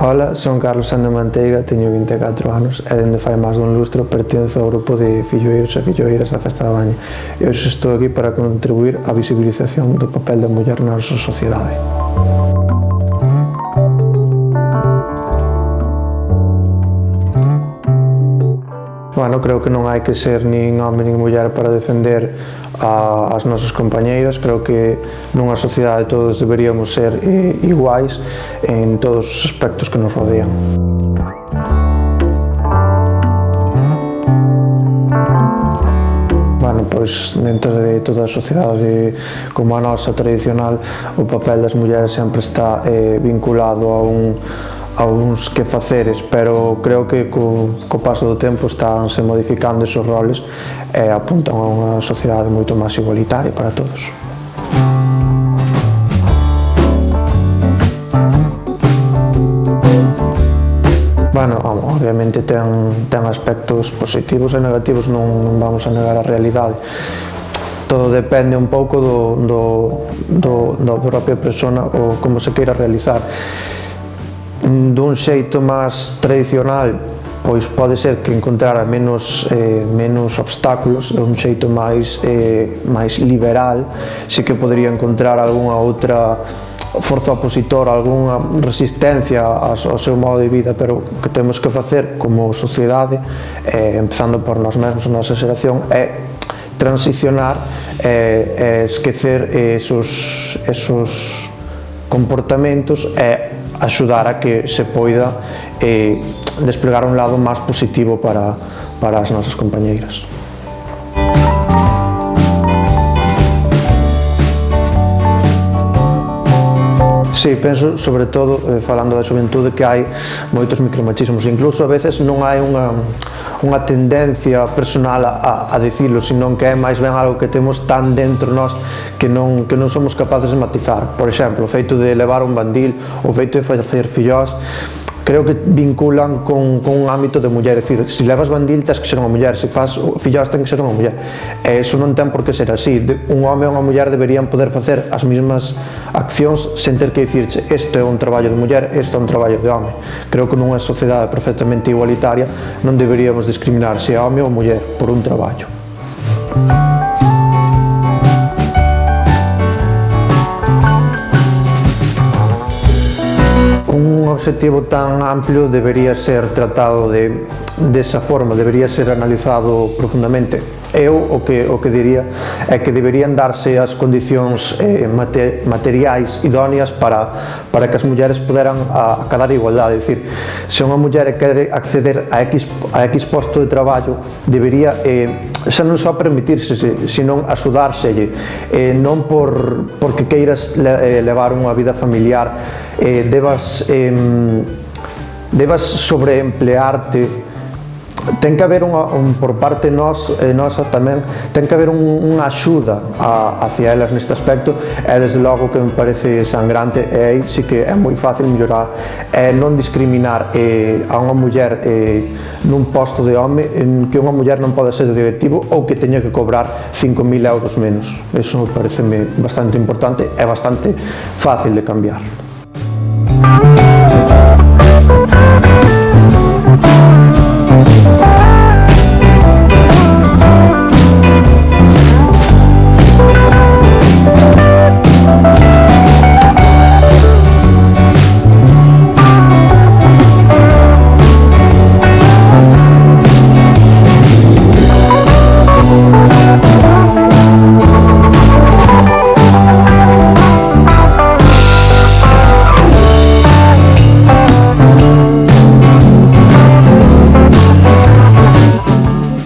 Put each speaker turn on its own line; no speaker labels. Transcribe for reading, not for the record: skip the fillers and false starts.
Ola, son Carlos Sande Manteiga, teño 24 anos e dende fai máis dun lustro pertenzo ao grupo de filloeiros e filloeiras da Festa da Baña e hoxe estou aquí para contribuir á visibilización do papel da muller na nosa sociedade. Bueno, creo que non hai que ser nin home nin muller para defender as nosas compañeiras. Creo que nunha sociedade todos deberíamos ser iguais en todos os aspectos que nos rodean. Bueno, pois dentro de toda a sociedade como a nosa tradicional, o papel das mulleres sempre está vinculado a uns quefaceres, pero creo que co paso do tempo estánse modificando esos roles e apuntan a unha sociedade moito máis igualitaria para todos. Bueno, obviamente ten aspectos positivos e negativos, non vamos a negar a realidade. Todo depende un pouco da propia persona ou como se queira realizar. Dun xeito máis tradicional, pois pode ser que encontrara menos obstáculos. Dun xeito máis liberal, si que podría encontrar algunha outra forza opositora, algunha resistencia ao seu modo de vida, pero o que temos que facer como sociedade, empezando por nós mesmos, a nosa xeración, é transicionar e esquecer esos comportamentos e axudar a que se poida desplegar un lado máis positivo para as nosas compañeiras. Sí, penso, sobre todo, falando da xuventude, que hai moitos micromachismos. Incluso a veces non hai unha tendencia personal a dicilo, senón que é máis ben algo que temos tan dentro nós que non somos capaces de matizar. Por exemplo, o feito de levar un bandil, o feito de facer fillós, creo que vinculan con un ámbito de muller. É dicir, se levas bandil tens que ser unha muller, se faz fillós ten que ser unha muller. E iso non ten por que ser así. Un home e unha muller deberían poder facer as mesmas accións sen ter que dicirche isto é un traballo de muller, isto é un traballo de home. Creo que nunha sociedade perfectamente igualitaria non deberíamos discriminar se é home ou muller por un traballo. Un obxectivo tan amplio debería ser tratado desa forma, debería ser analizado profundamente. Eu o que diría é que deberían darse as condicións materiais idóneas para que as mulleres poderan acadar igualdade. É dicir, se unha muller quere acceder a X posto de traballo, debería xa non só permitirse, senón axudárselle, non porque queiras levar unha vida familiar, debas sobreemplearte. Ten que haber por parte nosa tamén, ten que haber unha axuda hacia elas neste aspecto, e desde logo que me parece sangrante, e aí sí que é moi fácil mellorar, é non discriminar a unha muller nun posto de home, que unha muller non pode ser directivo ou que teña que cobrar 5.000 euros menos. Iso pareceme bastante importante e bastante fácil de cambiar.